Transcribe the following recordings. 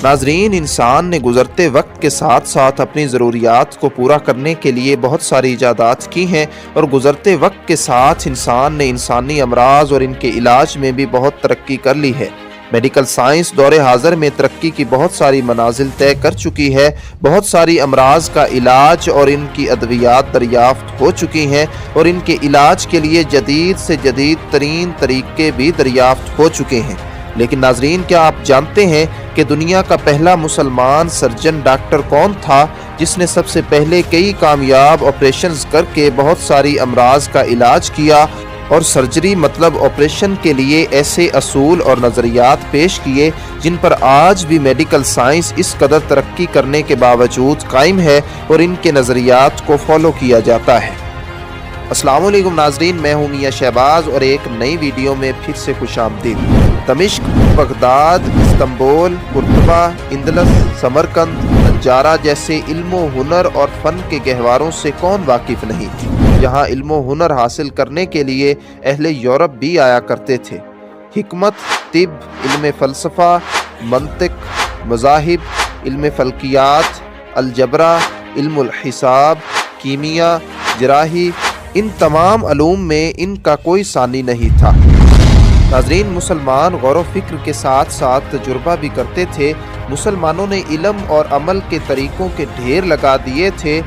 ناظرین، انسان نے گزرتے وقت کے ساتھ ساتھ اپنی ضروریات کو پورا کرنے کے لیے بہت ساری ایجادات کی ہیں، اور گزرتے وقت کے ساتھ انسان نے انسانی امراض اور ان کے علاج میں بھی بہت ترقی کر لی ہے۔ میڈیکل سائنس دور حاضر میں ترقی کی بہت ساری منازل طے کر چکی ہے، بہت ساری امراض کا علاج اور ان کی ادویات دریافت ہو چکی ہیں، اور ان کے علاج کے لیے جدید سے جدید ترین طریقے بھی دریافت ہو چکے ہیں۔ لیکن ناظرین، کیا آپ جانتے ہیں کہ دنیا کا پہلا مسلمان سرجن ڈاکٹر کون تھا، جس نے سب سے پہلے کئی کامیاب آپریشنز کر کے بہت ساری امراض کا علاج کیا، اور سرجری مطلب آپریشن کے لیے ایسے اصول اور نظریات پیش کیے جن پر آج بھی میڈیکل سائنس اس قدر ترقی کرنے کے باوجود قائم ہے اور ان کے نظریات کو فالو کیا جاتا ہے۔ السلام علیکم ناظرین، میں ہوں میاں شہباز اور ایک نئی ویڈیو میں پھر سے خوش آمدید۔ دمشق، بغداد، استنبول، قرطبہ، اندلس، سمرقند، نجارہ جیسے علم و ہنر اور فن کے گہواروں سے کون واقف نہیں؟ یہاں علم و ہنر حاصل کرنے کے لیے اہل یورپ بھی آیا کرتے تھے۔ حکمت، طب، علم فلسفہ، منطق، مذاہب، علم فلکیات، الجبرا، علم الحساب، کیمیا، جراحی، ان تمام علوم میں ان کا کوئی ثانی نہیں تھا۔ ناظرین، مسلمان غور و فکر کے ساتھ ساتھ تجربہ بھی کرتے تھے۔ مسلمانوں نے علم اور عمل کے طریقوں کے ڈھیر لگا دیے تھے۔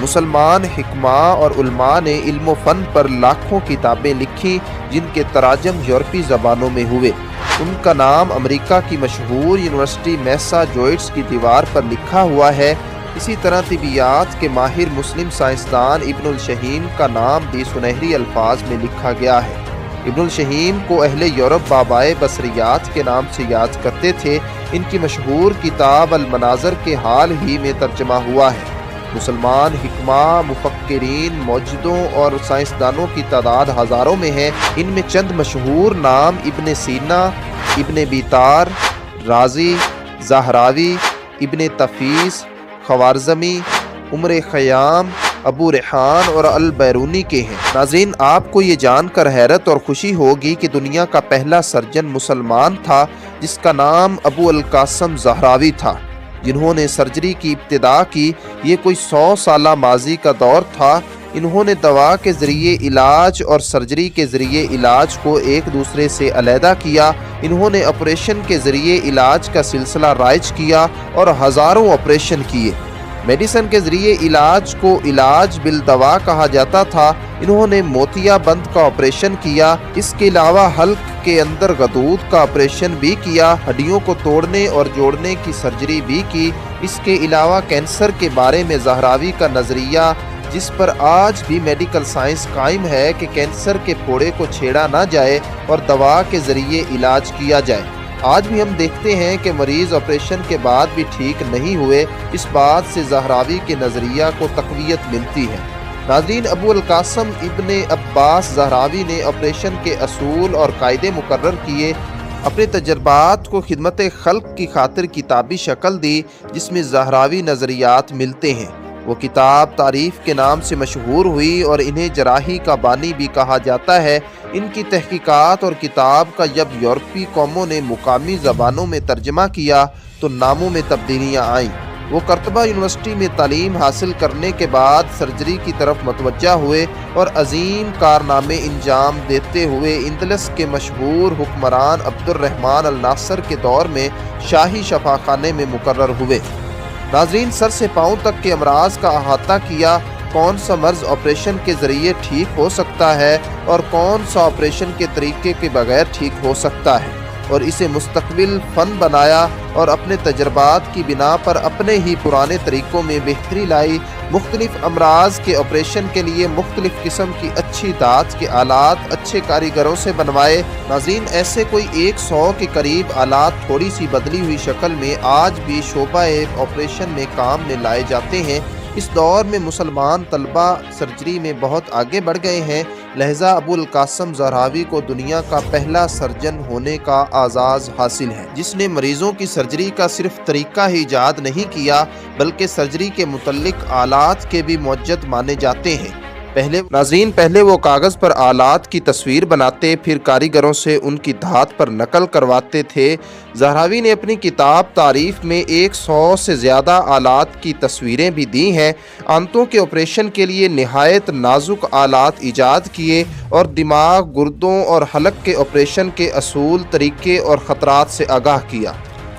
مسلمان حکماء اور علماء نے علم و فن پر لاکھوں کتابیں لکھی جن کے تراجم یورپی زبانوں میں ہوئے۔ ان کا نام امریکہ کی مشہور یونیورسٹی میساچوسٹس کی دیوار پر لکھا ہوا ہے۔ اسی طرح طبیعیات کے ماہر مسلم سائنسدان ابن الشہیم کا نام بھی سنہری الفاظ میں لکھا گیا ہے۔ ابن الشہیم کو اہل یورپ بابائے بصریات کے نام سے یاد کرتے تھے۔ ان کی مشہور کتاب المناظر کے حال ہی میں ترجمہ ہوا ہے۔ مسلمان حکماء، مفکرین، موجدوں اور سائنسدانوں کی تعداد ہزاروں میں ہے۔ ان میں چند مشہور نام ابن سینا، ابن بیتار، رازی، زہراوی، ابن تفیس، خوارزمی، عمر خیام، ابو ریحان اور البیرونی کے ہیں۔ ناظرین، آپ کو یہ جان کر حیرت اور خوشی ہوگی کہ دنیا کا پہلا سرجن مسلمان تھا جس کا نام ابو القاسم زہراوی تھا، جنہوں نے سرجری کی ابتدا کی۔ یہ کوئی 100 سالہ ماضی کا دور تھا۔ انہوں نے دوا کے ذریعے علاج اور سرجری کے ذریعے علاج کو ایک دوسرے سے علیحدہ کیا۔ انہوں نے آپریشن کے ذریعے علاج کا سلسلہ رائج کیا اور ہزاروں آپریشن کیے۔ میڈیسن کے ذریعے علاج کو علاج بالدوا کہا جاتا تھا۔ انہوں نے موتیا بند کا آپریشن کیا۔ اس کے علاوہ حلق کے اندر غدود کا آپریشن بھی کیا، ہڈیوں کو توڑنے اور جوڑنے کی سرجری بھی کی۔ اس کے علاوہ کینسر کے بارے میں زہراوی کا نظریہ، جس پر آج بھی میڈیکل سائنس قائم ہے کہ کینسر کے پھوڑے کو چھیڑا نہ جائے اور دوا کے ذریعے علاج کیا جائے۔ آج بھی ہم دیکھتے ہیں کہ مریض آپریشن کے بعد بھی ٹھیک نہیں ہوئے۔ اس بات سے زہراوی کے نظریہ کو تقویت ملتی ہے۔ ناظرین، ابو القاسم ابن عباس زہراوی نے آپریشن کے اصول اور قاعدے مقرر کیے۔ اپنے تجربات کو خدمت خلق کی خاطر کتابی شکل دی جس میں زہراوی نظریات ملتے ہیں۔ وہ کتاب تعریف کے نام سے مشہور ہوئی اور انہیں جراحی کا بانی بھی کہا جاتا ہے۔ ان کی تحقیقات اور کتاب کا جب یورپی قوموں نے مقامی زبانوں میں ترجمہ کیا تو ناموں میں تبدیلیاں آئیں۔ وہ قرطبہ یونیورسٹی میں تعلیم حاصل کرنے کے بعد سرجری کی طرف متوجہ ہوئے اور عظیم کارنامے انجام دیتے ہوئے اندلس کے مشہور حکمران عبد الرحمن الناصر کے دور میں شاہی شفاخانے میں مقرر ہوئے۔ ناظرین، سر سے پاؤں تک کے امراض کا احاطہ کیا۔ کون سا مرض آپریشن کے ذریعے ٹھیک ہو سکتا ہے اور کون سا آپریشن کے طریقے کے بغیر ٹھیک ہو سکتا ہے، اور اسے مستقبل فن بنایا اور اپنے تجربات کی بنا پر اپنے ہی پرانے طریقوں میں بہتری لائی۔ مختلف امراض کے آپریشن کے لیے مختلف قسم کی اچھی دھات کے آلات اچھے کاریگروں سے بنوائے۔ ناظرین، ایسے کوئی 100 کے قریب آلات تھوڑی سی بدلی ہوئی شکل میں آج بھی شعبہ آپریشن میں کام میں لائے جاتے ہیں۔ اس دور میں مسلمان طلبہ سرجری میں بہت آگے بڑھ گئے ہیں، لہذا ابو القاسم زہراوی کو دنیا کا پہلا سرجن ہونے کا اعزاز حاصل ہے، جس نے مریضوں کی سرجری کا صرف طریقہ ہی ایجاد نہیں کیا بلکہ سرجری کے متعلق آلات کے بھی موجد مانے جاتے ہیں۔ پہلے وہ کاغذ پر آلات کی تصویر بناتے، پھر کاریگروں سے ان کی دھات پر نقل کرواتے تھے۔ زہراوی نے اپنی کتاب تعریف میں 100 سے زیادہ آلات کی تصویریں بھی دی ہیں۔ آنتوں کے آپریشن کے لیے نہایت نازک آلات ایجاد کیے اور دماغ، گردوں اور حلق کے آپریشن کے اصول، طریقے اور خطرات سے آگاہ کیا۔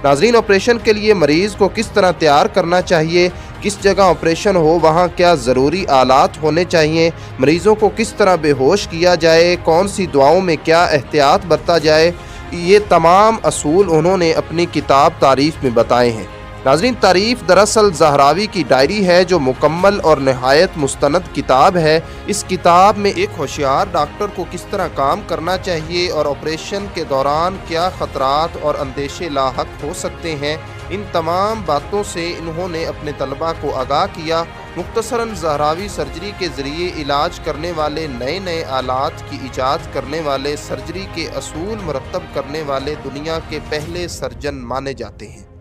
ناظرین، آپریشن کے لیے مریض کو کس طرح تیار کرنا چاہیے، کس جگہ آپریشن ہو وہاں کیا ضروری آلات ہونے چاہیے، مریضوں کو کس طرح بے ہوش کیا جائے، کون سی دعاؤں میں کیا احتیاط برتا جائے، یہ تمام اصول انہوں نے اپنی کتاب تعریف میں بتائے ہیں۔ ناظرین، تعریف دراصل زہراوی کی ڈائری ہے جو مکمل اور نہایت مستند کتاب ہے۔ اس کتاب میں ایک ہوشیار ڈاکٹر کو کس طرح کام کرنا چاہیے اور آپریشن کے دوران کیا خطرات اور اندیشے لاحق ہو سکتے ہیں، ان تمام باتوں سے انہوں نے اپنے طلباء کو آگاہ کیا۔ مختصراً، زہراوی سرجری کے ذریعے علاج کرنے والے، نئے آلات کی ایجاد کرنے والے، سرجری کے اصول مرتب کرنے والے دنیا کے پہلے سرجن مانے جاتے ہیں۔